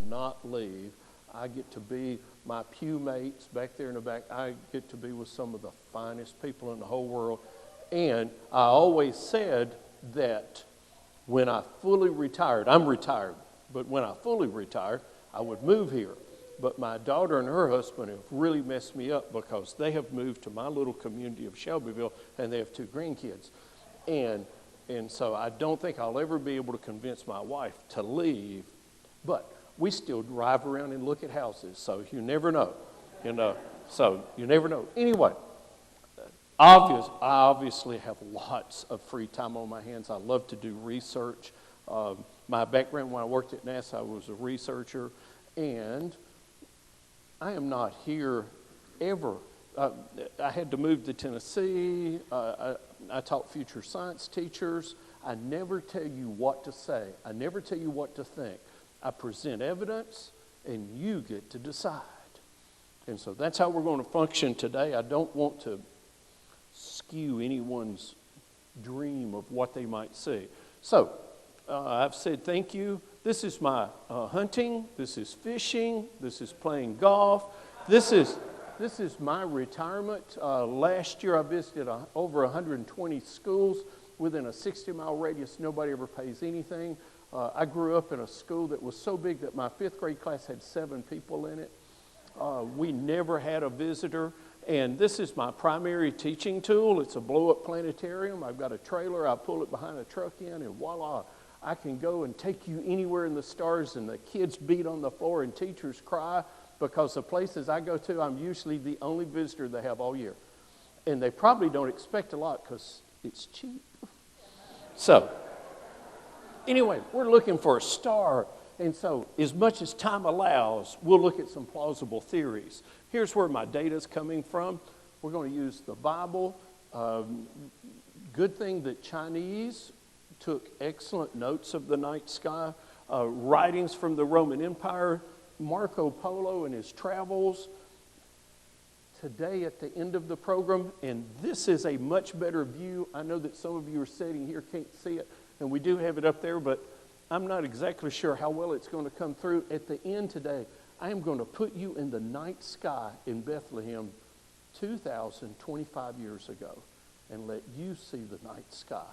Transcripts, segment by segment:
not leave. I get to be my pew mates back there in the back. I get to be with some of the finest people in the whole world. And I always said that when I fully retired, I'm retired, but when I fully retired, I would move here. But my daughter and her husband have really messed me up because they have moved to my little community of Shelbyville, and they have 2 grandkids. And so I don't think I'll ever be able to convince my wife to leave, but we still drive around and look at houses, so you never know, so you never know. Anyway, I obviously have lots of free time on my hands. I love to do research. My background when I worked at NASA, I was a researcher, and I am not here ever. I had to move to Tennessee. I taught future science teachers. I never tell you what to say. I never tell you what to think. I present evidence, and you get to decide. And so that's how we're going to function today. I don't want to skew anyone's dream of what they might see. So I've said thank you. This is my hunting. This is fishing. This is playing golf. This is my retirement. Last year I visited over 120 schools within a 60-mile radius. Nobody ever pays anything. I grew up in a school that was so big that my 5th grade class had 7 people in it. We never had a visitor. And this is my primary teaching tool. It's a blow-up planetarium. I've got a trailer. I pull it behind a truck in, and voila, I can go and take you anywhere in the stars, and the kids beat on the floor and teachers cry because the places I go to, I'm usually the only visitor they have all year. And they probably don't expect a lot because it's cheap. So, anyway, we're looking for a star. And so, as much as time allows, we'll look at some plausible theories. Here's where my data is coming from. We're going to use the Bible. Good thing that Chinese took excellent notes of the night sky. Writings from the Roman Empire, Marco Polo and his travels. Today at the end of the program, and this is a much better view. I know that some of you are sitting here can't see it, and we do have it up there, but I'm not exactly sure how well it's going to come through. At the end today, I am going to put you in the night sky in Bethlehem 2,025 years ago and let you see the night sky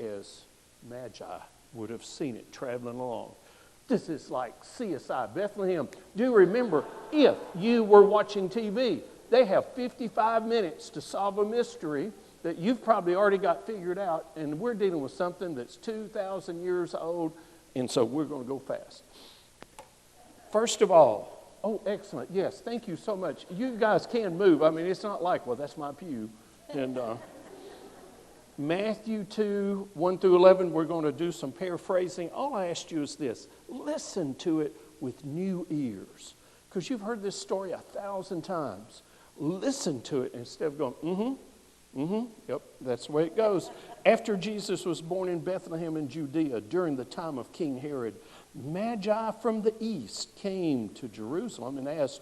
as Magi would have seen it traveling along. This is like CSI Bethlehem. Do remember, if you were watching TV, they have 55 minutes to solve a mystery that you've probably already got figured out, and we're dealing with something that's 2,000 years old, and so we're going to go fast. First of all, oh, excellent. Yes, thank you so much. You guys can move. I mean, it's not like, well, that's my pew. And Matthew 2, 1 through 11, we're going to do some paraphrasing. All I asked you is this. Listen to it with new ears, because you've heard this story 1,000 times. Listen to it instead of going, yep, that's the way it goes. After Jesus was born in Bethlehem in Judea during the time of King Herod, Magi from the east came to Jerusalem and asked,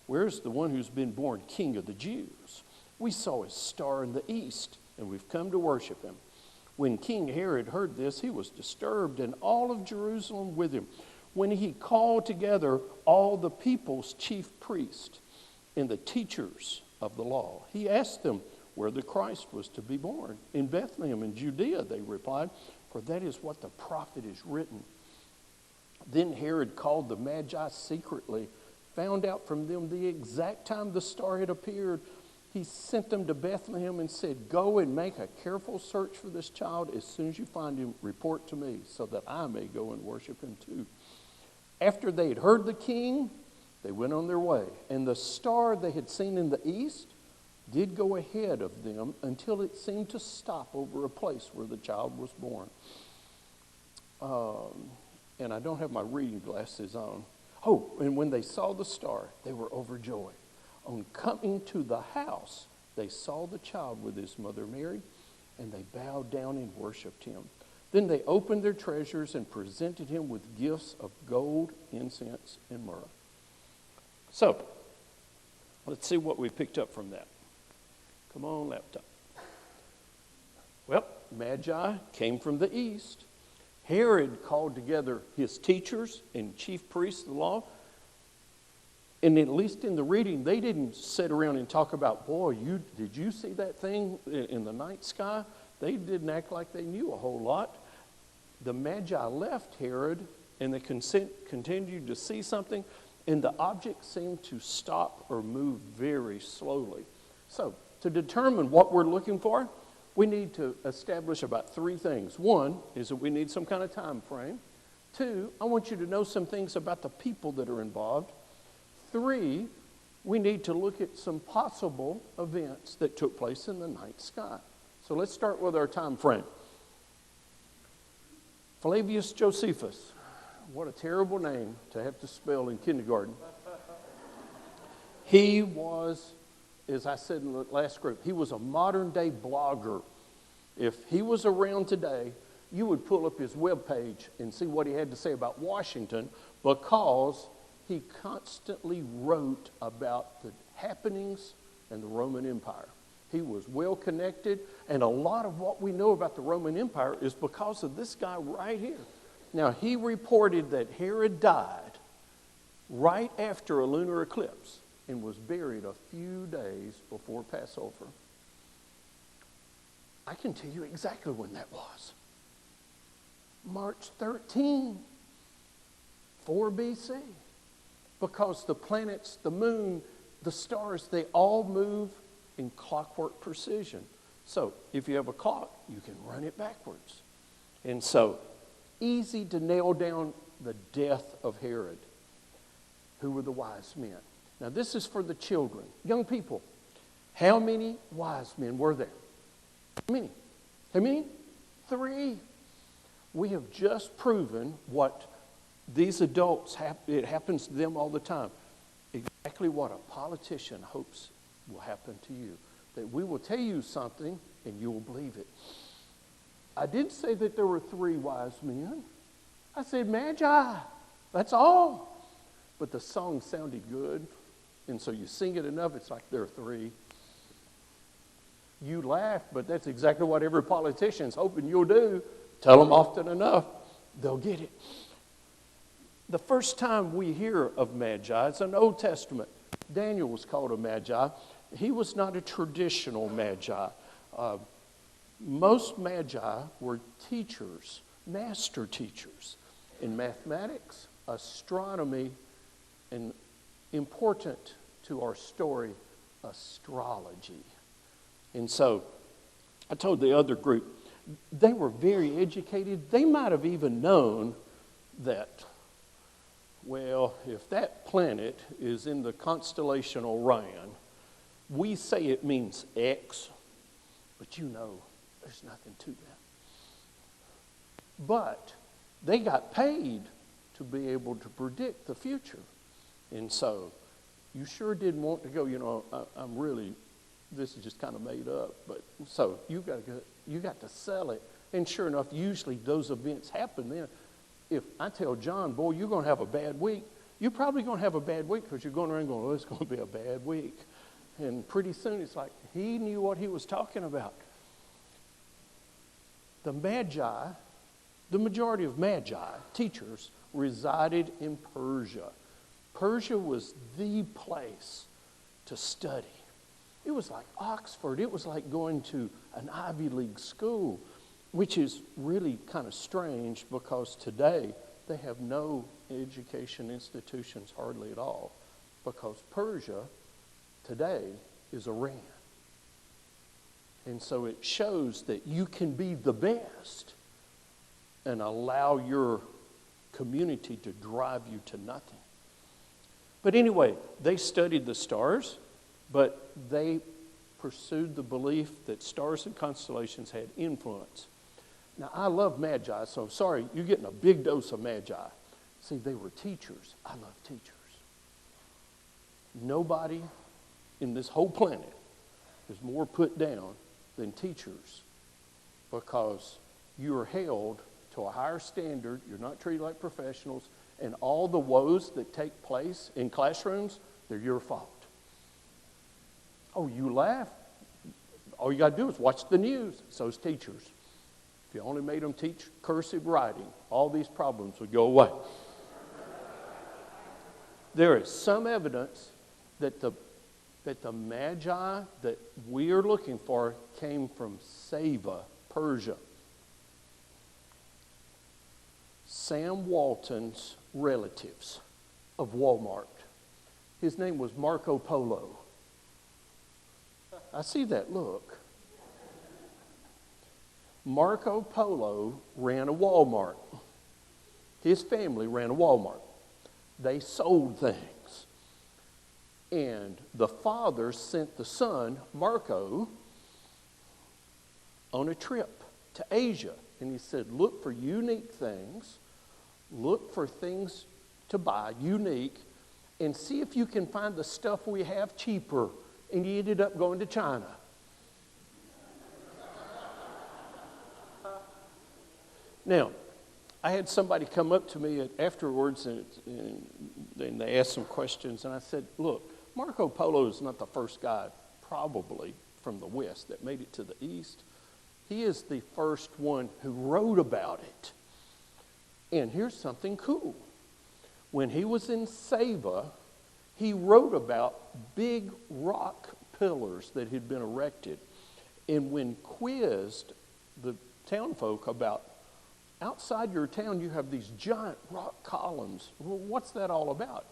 "Where's the one who's been born King of the Jews? We saw his star in the east, and we've come to worship him." When King Herod heard this, he was disturbed, and all of Jerusalem with him. When he called together all the people's chief priests and the teachers of the law, he asked them where the Christ was to be born. "In Bethlehem in Judea," they replied, "for that is what the prophet is written." Then Herod called the Magi secretly, found out from them the exact time the star had appeared. He sent them to Bethlehem and said, "Go and make a careful search for this child. As soon as you find him, report to me so that I may go and worship him too." After they had heard the king, they went on their way. And the star they had seen in the east did go ahead of them until it seemed to stop over a place where the child was born. And I don't have my reading glasses on. Oh, and when they saw the star, they were overjoyed. On coming to the house, they saw the child with his mother Mary, and they bowed down and worshiped him. Then they opened their treasures and presented him with gifts of gold, incense, and myrrh. So, let's see what we picked up from that. Come on, laptop. Well, Magi came from the east. Herod called together his teachers and chief priests of the law. And at least in the reading, they didn't sit around and talk about, boy, did you see that thing in the night sky? They didn't act like they knew a whole lot. The Magi left Herod, and they continued to see something, and the object seemed to stop or move very slowly. So, to determine what we're looking for, we need to establish about 3 things. One is that we need some kind of time frame. 2, I want you to know some things about the people that are involved. 3, we need to look at some possible events that took place in the night sky. So let's start with our time frame. Flavius Josephus. What a terrible name to have to spell in kindergarten. He was, as I said in the last group, he was a modern day blogger. If he was around today, you would pull up his webpage and see what he had to say about Washington, because he constantly wrote about the happenings in the Roman Empire. He was well connected, and a lot of what we know about the Roman Empire is because of this guy right here. Now, he reported that Herod died right after a lunar eclipse and was buried a few days before Passover. I can tell you exactly when that was. March 13, 4 BC. Because the planets, the moon, the stars, they all move in clockwork precision. So if you have a clock, you can run it backwards. And so, easy to nail down the death of Herod. Who were the wise men? Now this is for the children. Young people, how many wise men were there? How many? How many? 3. We have just proven what these adults, it happens to them all the time. Exactly what a politician hopes will happen to you. That we will tell you something and you will believe it. I did say that there were 3 wise men. I said Magi. That's all. But the song sounded good. And so you sing it enough, it's like there are 3. You laugh, but that's exactly what every politician's hoping you'll do. Tell them often enough, they'll get it. The first time we hear of Magi, it's an Old Testament. Daniel was called a Magi. He was not a traditional Magi. Most Magi were teachers, master teachers in mathematics, astronomy, and important to our story, astrology. And so I told the other group, they were very educated. They might have even known that, well, if that planet is in the constellation Orion, we say it means X, but you know there's nothing to that. But they got paid to be able to predict the future. And so you sure did want to go, I'm really, this is just kind of made up. But so you got to sell it. And sure enough, usually those events happen then. If I tell John, boy, you're going to have a bad week, you're probably going to have a bad week because you're going around going, oh, it's going to be a bad week. And pretty soon it's like he knew what he was talking about. The Magi, the majority of Magi, teachers, resided in Persia. Persia was the place to study. It was like Oxford. It was like going to an Ivy League school, which is really kind of strange because today they have no education institutions hardly at all, because Persia today is Iran. And so it shows that you can be the best and allow your community to drive you to nothing. But anyway, they studied the stars, but they pursued the belief that stars and constellations had influence. Now, I love Magi, so I'm sorry, you're getting a big dose of Magi. See, they were teachers. I love teachers. Nobody in this whole planet is more put down than teachers, because you are held to a higher standard. You're not treated like professionals, and all the woes that take place in classrooms, they're your fault. Oh, you laugh? All you got to do is watch the news. So's teachers. If you only made them teach cursive writing, all these problems would go away. There is some evidence that the Magi that we are looking for came from Saba, Persia. Sam Walton's relatives of Walmart. His name was Marco Polo. I see that look. Marco Polo ran a Walmart. His family ran a Walmart. They sold things. And the father sent the son, Marco, on a trip to Asia. And he said, look for unique things. Look for things to buy, unique, and see if you can find the stuff we have cheaper. And he ended up going to China. Now, I had somebody come up to me afterwards and they asked some questions. And I said, look, Marco Polo is not the first guy, probably, from the West that made it to the East. He is the first one who wrote about it. And here's something cool. When he was in Saba, he wrote about big rock pillars that had been erected. And when quizzed the town folk about, outside your town you have these giant rock columns, well, what's that all about?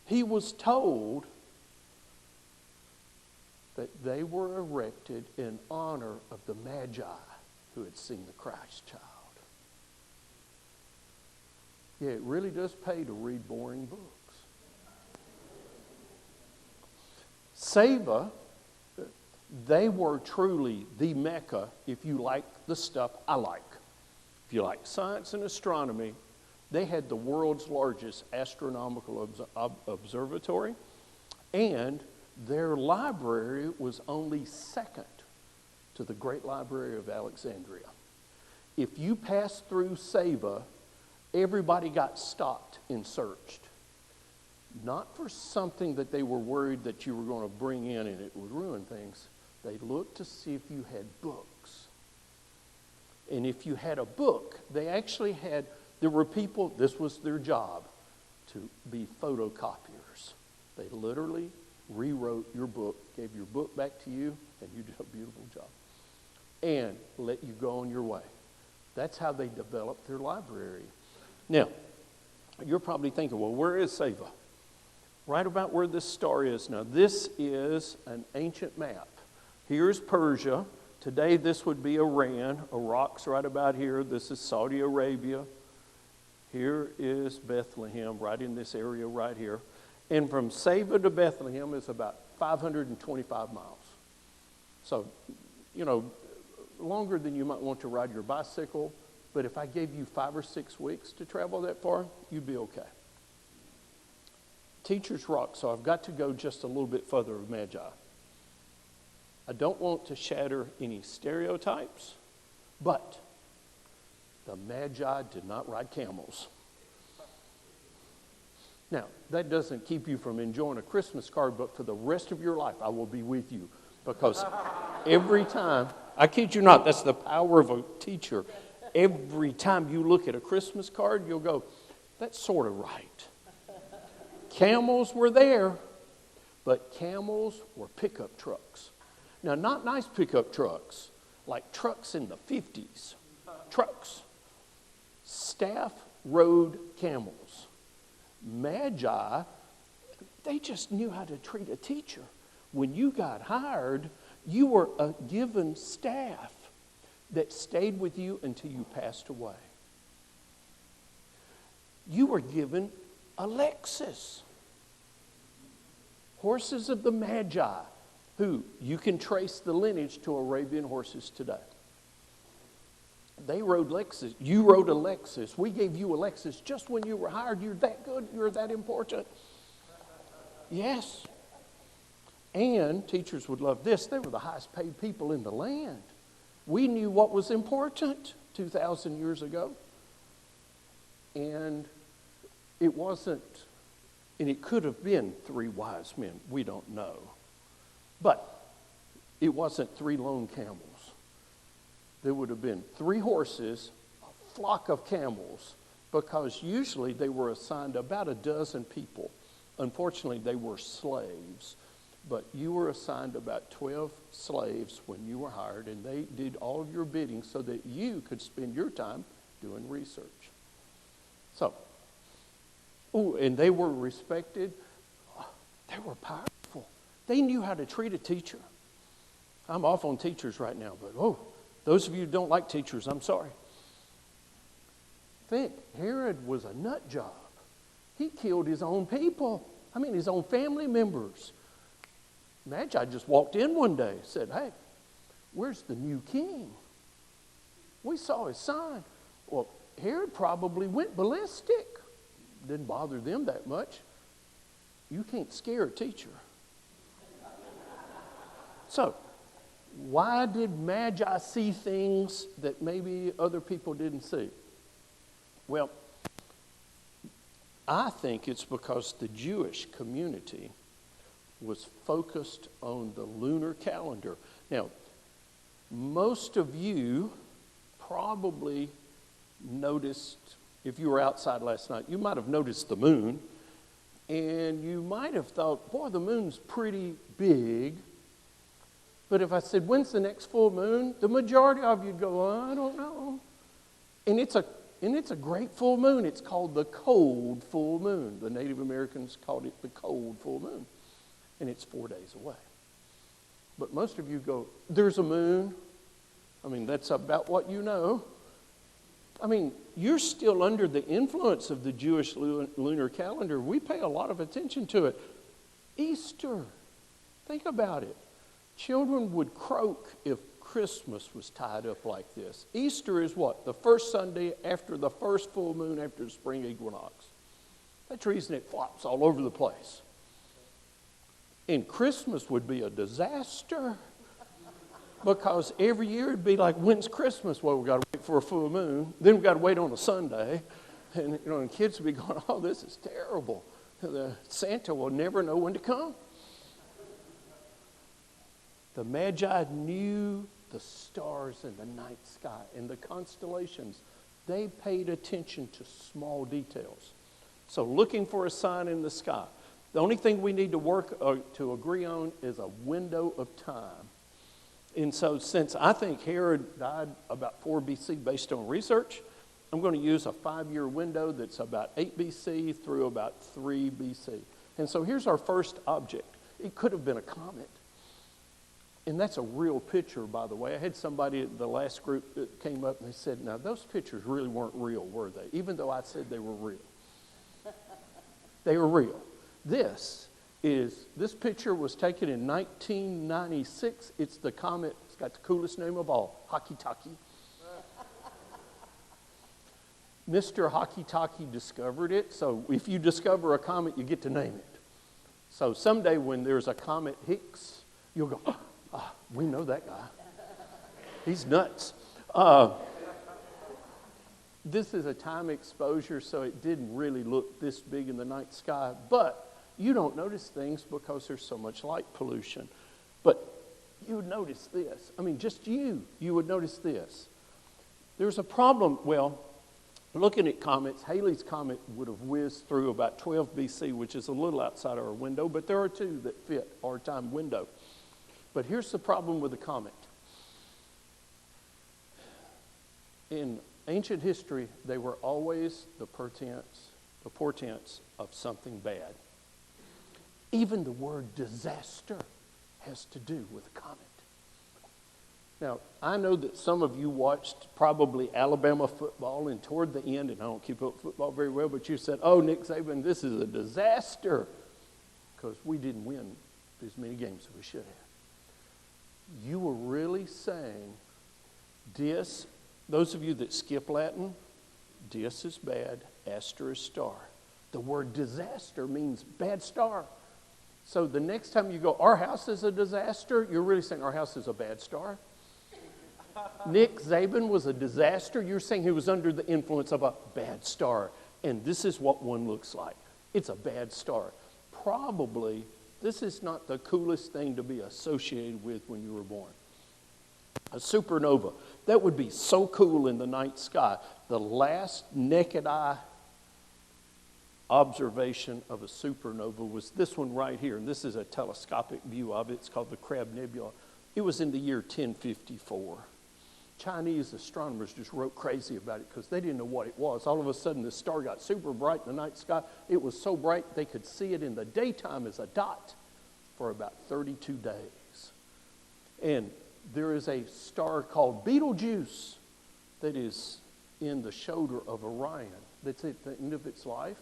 He was told that they were erected in honor of the Magi who had seen the Christ child. Yeah, it really does pay to read boring books. Saba, they were truly the Mecca if you like the stuff I like. If you like science and astronomy, they had the world's largest astronomical observatory, and their library was only second to the Great Library of Alexandria. If you passed through Saba, everybody got stopped and searched. Not for something that they were worried that you were going to bring in and it would ruin things. They looked to see if you had books. And if you had a book, they actually had, there were people, this was their job, to be photocopiers. They literally rewrote your book, gave your book back to you, and you did a beautiful job. And let you go on your way. That's how they developed their library. Now, you're probably thinking, well, where is Saba? Right about where this star is. Now, this is an ancient map. Here's Persia. Today, this would be Iran. Iraq's right about here. This is Saudi Arabia. Here is Bethlehem, right in this area right here. And from Saba to Bethlehem is about 525 miles. So, you know, longer than you might want to ride your bicycle. But if I gave you 5 or 6 weeks to travel that far, you'd be okay. Teacher's Rock, so I've got to go just a little bit further of Magi. I don't want to shatter any stereotypes, but the Magi did not ride camels. Now, that doesn't keep you from enjoying a Christmas card, but for the rest of your life, I will be with you. Because every time, I kid you not, that's the power of a teacher. Every time you look at a Christmas card, you'll go, that's sort of right. Camels were there, but camels were pickup trucks. Now, not nice pickup trucks, like trucks in the 50s. Trucks. Staff rode camels. Magi, they just knew how to treat a teacher. When you got hired, you were given staff that stayed with you until you passed away. You were given a Lexus. Horses of the Magi, who you can trace the lineage to Arabian horses today. They rode Lexus. You rode a Lexus. We gave you a Lexus just when you were hired. You're that good. You're that important. Yes. And teachers would love this. They were the highest paid people in the land. We knew what was important 2,000 years ago. And it wasn't, and it could have been 3 wise men. We don't know. But it wasn't 3 lone camels. there would have been 3 horses, a flock of camels, because usually they were assigned about a dozen people. Unfortunately, they were slaves, but you were assigned about 12 slaves when you were hired, and they did all of your bidding so that you could spend your time doing research. So, and they were respected. They were powerful. They knew how to treat a teacher. I'm off on teachers right now, but those of you who don't like teachers, I'm sorry. Think, Herod was a nut job. He killed his own people. His own family members. Magi just walked in one day and said, hey, where's the new king? We saw his sign. Well, Herod probably went ballistic. Didn't bother them that much. You can't scare a teacher. So, why did Magi see things that maybe other people didn't see? Well, I think it's because the Jewish community was focused on the lunar calendar. Now, most of you probably noticed, if you were outside last night, you might have noticed the moon, and you might have thought, boy, the moon's pretty big. But if I said, when's the next full moon? The majority of you'd go, I don't know. And it's a great full moon. It's called the cold full moon. The Native Americans called it the cold full moon. And it's 4 days away. But most of you go, there's a moon. That's about what you know. You're still under the influence of the Jewish lunar calendar. We pay a lot of attention to it. Easter. Think about it. Children would croak if Christmas was tied up like this. Easter is what? The first Sunday after the first full moon after the spring equinox. That's the reason it flops all over the place. And Christmas would be a disaster because every year it'd be like, when's Christmas? Well, we've got to wait for a full moon. Then we've got to wait on a Sunday. And, and kids would be going, oh, this is terrible. Santa will never know when to come. The Magi knew the stars in the night sky and the constellations. They paid attention to small details. So looking for a sign in the sky. The only thing we need to work to agree on is a window of time. And so since I think Herod died about 4 BC based on research, I'm going to use a 5-year window that's about 8 BC through about 3 BC. And so here's our first object. It could have been a comet. And that's a real picture, by the way. I had somebody at the last group that came up and they said, now those pictures really weren't real, were they? Even though I said they were real. They were real. This picture was taken in 1996. It's the comet. It's got the coolest name of all, Hakitaki. Mr. Hakitaki discovered it. So if you discover a comet, you get to name it. So someday when there's a comet Hicks, you'll go, we know that guy. He's nuts. This is a time exposure, so it didn't really look this big in the night sky. But you don't notice things because there's so much light pollution. But you would notice this. Just you would notice this. There's a problem. Well, looking at comets, Halley's Comet would have whizzed through about 12 BC, which is a little outside our window, but there are 2 that fit our time window. But here's the problem with the comet. In ancient history, they were always the portents of something bad. Even the word disaster has to do with a comet. Now, I know that some of you watched probably Alabama football, and toward the end, and I don't keep up with football very well, but you said, oh, Nick Saban, this is a disaster, because we didn't win as many games as we should have. You were really saying, those of you that skip Latin, dis is bad, aster is star. The word disaster means bad star. So the next time you go, our house is a disaster, you're really saying our house is a bad star. Nick Saban was a disaster. You're saying he was under the influence of a bad star. And this is what one looks like. It's a bad star. Probably, this is not the coolest thing to be associated with when you were born. A supernova. That would be so cool in the night sky. The last naked eye observation of a supernova was this one right here. And this is a telescopic view of it. It's called the Crab Nebula. It was in the year 1054. Chinese astronomers just wrote crazy about it because they didn't know what it was. All of a sudden, this star got super bright in the night sky. It was so bright they could see it in the daytime as a dot for about 32 days. And there is a star called Betelgeuse that is in the shoulder of Orion that's at the end of its life,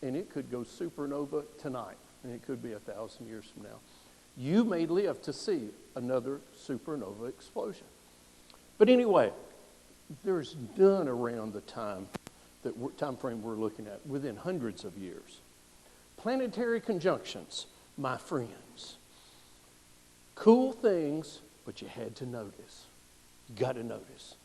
and it could go supernova tonight, and it could be 1,000 years from now. You may live to see another supernova explosion. But anyway, there's none around the time frame we're looking at, within hundreds of years. Planetary conjunctions, my friends. Cool things, but you had to notice. You got to notice.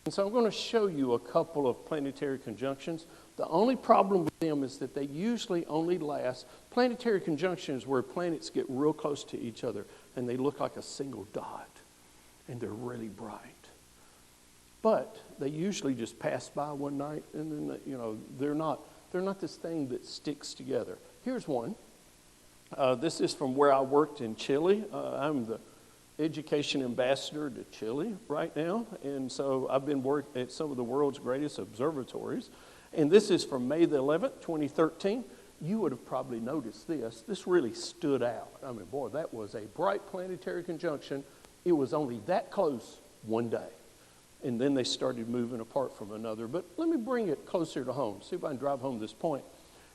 And so I'm going to show you a couple of planetary conjunctions. The only problem with them is that they usually only last. Planetary conjunctions where planets get real close to each other and they look like a single dot and they're really bright. But they usually just pass by one night, and then they're not this thing that sticks together. Here's one. This is from where I worked in Chile. I'm the education ambassador to Chile right now, and so I've been working at some of the world's greatest observatories. And this is from May the 11th, 2013. You would have probably noticed this. This really stood out. I mean, boy, that was a bright planetary conjunction. It was only that close one day. And then they started moving apart from another. But let me bring it closer to home. See if I can drive home this point.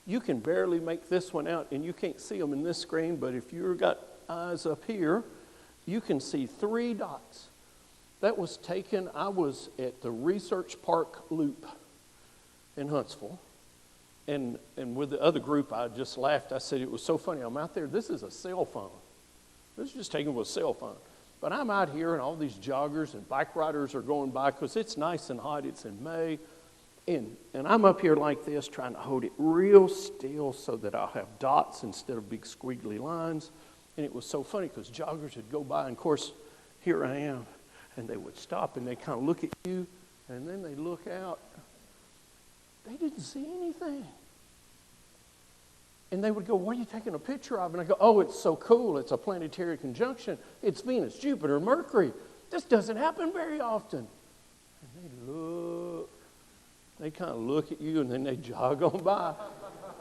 You can barely make this one out, and you can't see them in this screen, but if you've got eyes up here, you can see 3 dots. That was taken, I was at the Research Park Loop in Huntsville. And with the other group, I just laughed. I said, it was so funny. I'm out there. This is a cell phone. This is just taken with a cell phone. But I'm out here, and all these joggers and bike riders are going by because it's nice and hot. It's in May. And I'm up here like this trying to hold it real still so that I'll have dots instead of big squiggly lines. And it was so funny because joggers would go by. And, of course, here I am. And they would stop, and they kind of look at you. And then they look out. They didn't see anything. And they would go, what are you taking a picture of? And I go, oh, it's so cool. It's a planetary conjunction. It's Venus, Jupiter, Mercury. This doesn't happen very often. And they look. They kind of look at you, and then they jog on by.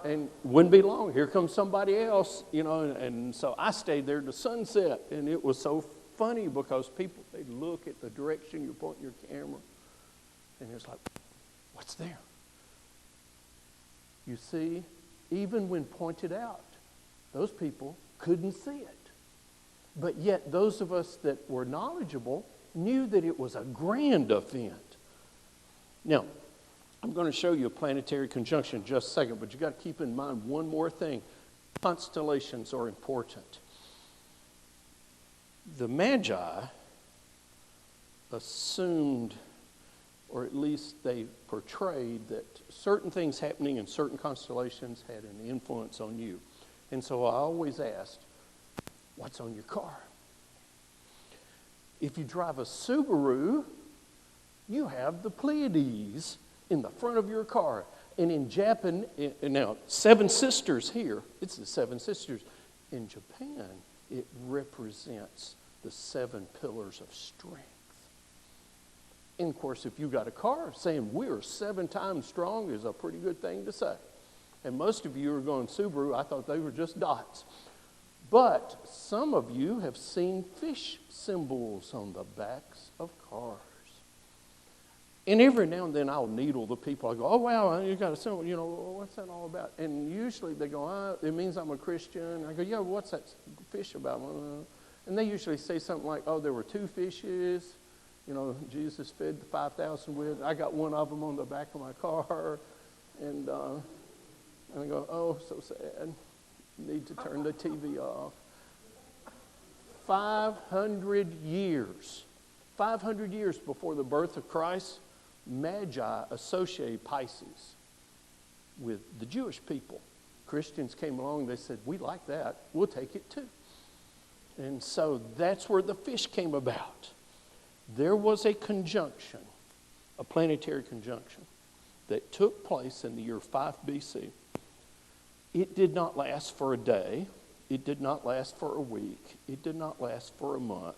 And wouldn't be long. Here comes somebody else, And so I stayed there to sunset. And it was so funny because people, they look at the direction you're pointing your camera. And it's like, what's there? You see, even when pointed out, those people couldn't see it. But yet those of us that were knowledgeable knew that it was a grand event. Now, I'm going to show you a planetary conjunction in just a second, but you got to keep in mind one more thing. Constellations are important. The Magi assumed, or at least they portrayed, that certain things happening in certain constellations had an influence on you. And so I always asked, what's on your car? If you drive a Subaru, you have the Pleiades in the front of your car. And in Japan, now, 7 sisters here, it's the 7 sisters. In Japan, it represents the 7 pillars of strength. And of course, if you got a car, saying we are 7 times strong is a pretty good thing to say. And most of you are going Subaru. I thought they were just dots. But some of you have seen fish symbols on the backs of cars. And every now and then I'll needle the people. I go, oh, wow, you got a symbol. What's that all about? And usually they go, it means I'm a Christian. I go, yeah, what's that fish about? And they usually say something like, oh, there were 2 fishes. Jesus fed the 5,000 with. I got one of them on the back of my car. And I go, oh, so sad. Need to turn the TV off. 500 years before the birth of Christ, Magi associated Pisces with the Jewish people. Christians came along, they said, we like that, we'll take it too. And so that's where the fish came about. there was a conjunction, a planetary conjunction, that took place in the year 5 BC. It did not last for a day. It did not last for a week. It did not last for a month.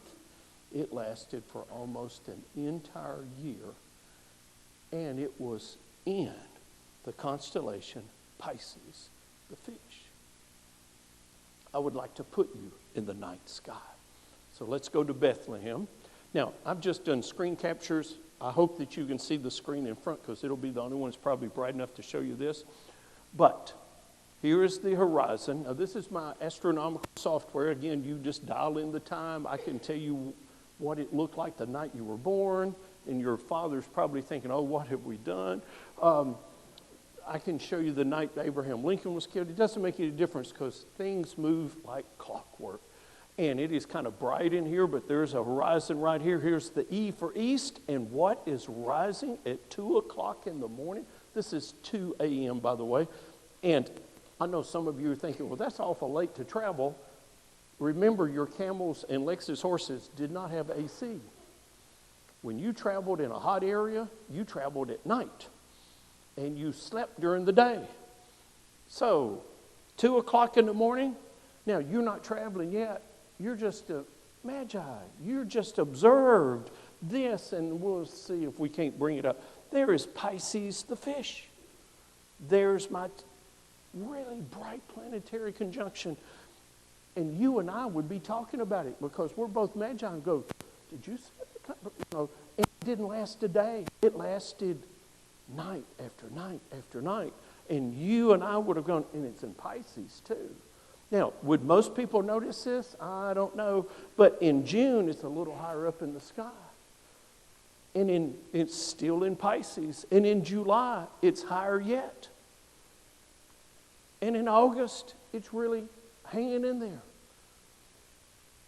It lasted for almost an entire year. And it was in the constellation Pisces, the fish. I would like to put you in the night sky. So let's go to Bethlehem. Now, I've just done screen captures. I hope that you can see the screen in front because it'll be the only one that's probably bright enough to show you this. But here is the horizon. Now, this is my astronomical software. Again, you just dial in the time. I can tell you what it looked like the night you were born, and your father's probably thinking, oh, what have we done? I can show you the night Abraham Lincoln was killed. It doesn't make any difference because things move like clockwork. And it is kind of bright in here, but there's a horizon right here. Here's the E for east, and what is rising at 2 o'clock in the morning? This is 2 a.m., by the way. And I know some of you are thinking, well, that's awful late to travel. Remember, your camels and Lexus horses did not have AC. When you traveled in a hot area, you traveled at night, and you slept during the day. So, 2 o'clock in the morning, now you're not traveling yet. You're just a magi. You're just observed this, and we'll see if we can't bring it up. There is Pisces the fish. There's my really bright planetary conjunction. And you and I would be talking about it because we're both magi and go, did you see it? You know, it didn't last a day. It lasted night after night after night. And you and I would have gone, and it's in Pisces too. Now, would most people notice this? I don't know. But in June, it's a little higher up in the sky. And it's still in Pisces. And in July, it's higher yet. And in August, it's really hanging in there.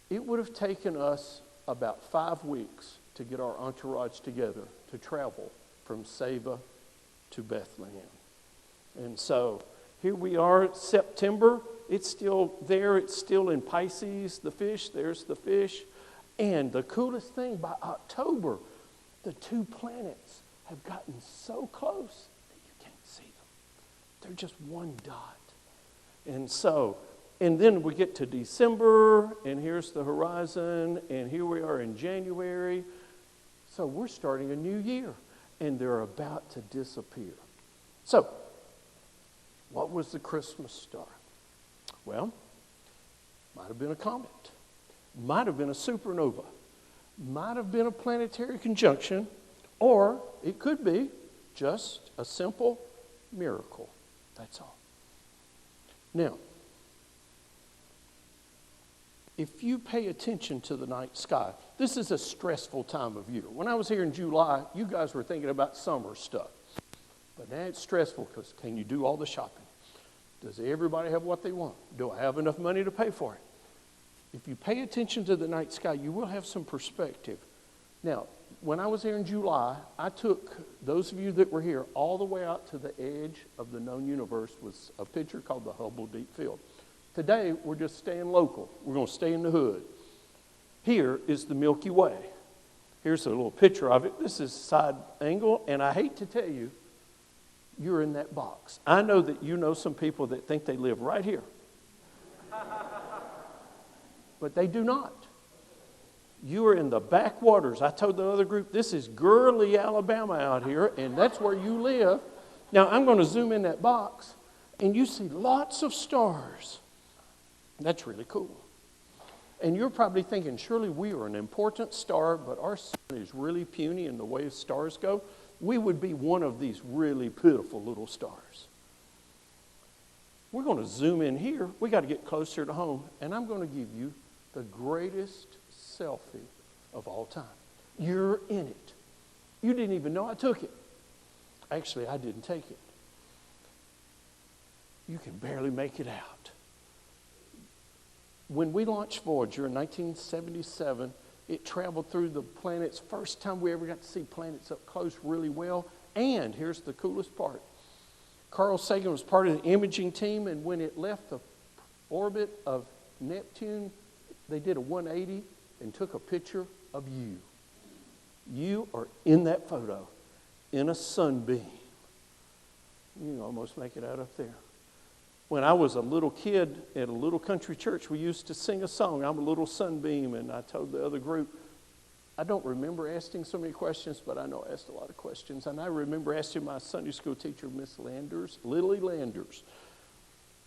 It would have taken us about 5 weeks to get our entourage together to travel from Saba to Bethlehem. And so here we are, September. It's still there. It's still in Pisces, the fish. There's the fish. And the coolest thing, by October, the 2 planets have gotten so close that you can't see them. They're just one dot. And so, and then we get to December, and here's the horizon, and here we are in January. So we're starting a new year, and they're about to disappear. So, what was the Christmas star? Well, might have been a comet, might have been a supernova, might have been a planetary conjunction, or it could be just a simple miracle. That's all. Now, if you pay attention to the night sky, this is a stressful time of year. When I was here in July, you guys were thinking about summer stuff. But now it's stressful because can you do all the shopping? Does everybody have what they want? Do I have enough money to pay for it? If you pay attention to the night sky, you will have some perspective. Now, when I was here in July, I took those of you that were here all the way out to the edge of the known universe with a picture called the Hubble Deep Field. Today, we're just staying local. We're going to stay in the hood. Here is the Milky Way. Here's a little picture of it. This is side angle, and I hate to tell you, you're in that box. I know that you know some people that think they live right here. But they do not. You are in the backwaters. I told the other group, this is Gurley, Alabama out here, and that's where you live. Now, I'm going to zoom in that box, and you see lots of stars. That's really cool. And you're probably thinking, surely we are an important star, but our sun is really puny in the way stars go. We would be one of these really pitiful little stars. We're going to zoom in here. We got to get closer to home, and I'm going to give you the greatest selfie of all time. You're in it. You didn't even know I took it. Actually, I didn't take it. You can barely make it out. When we launched Voyager in 1977, it traveled through the planets. First time we ever got to see planets up close really well. And here's the coolest part. Carl Sagan was part of the imaging team, and when it left the orbit of Neptune, they did a 180 and took a picture of you. You are in that photo in a sunbeam. You can almost make it out up there. When I was a little kid at a little country church, we used to sing a song, I'm a little sunbeam, and I told the other group, I don't remember asking so many questions, but I know I asked a lot of questions. And I remember asking my Sunday school teacher, Miss Landers, Lily Landers.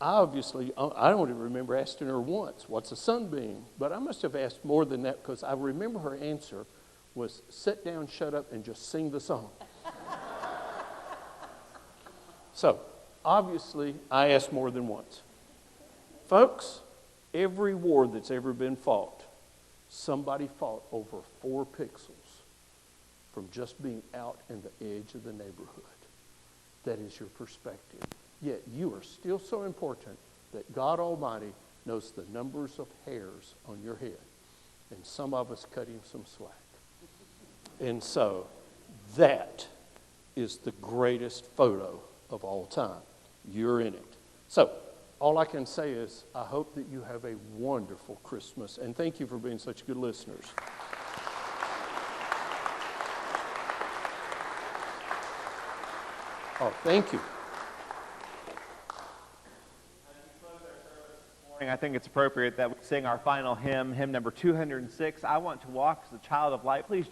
I don't even remember asking her once, what's a sunbeam? But I must have asked more than that because I remember her answer was sit down, shut up, and just sing the song. So, obviously, I asked more than once. Folks, every war that's ever been fought, somebody fought over 4 pixels from just being out in the edge of the neighborhood. That is your perspective. Yet you are still so important that God Almighty knows the numbers of hairs on your head. And some of us cut him some slack. And so that is the greatest photo of all time. You're in it. So all I can say is I hope that you have a wonderful Christmas. And thank you for being such good listeners. Oh, thank you. I think it's appropriate that we sing our final hymn, hymn number 206, I Want to Walk as a Child of Light. Please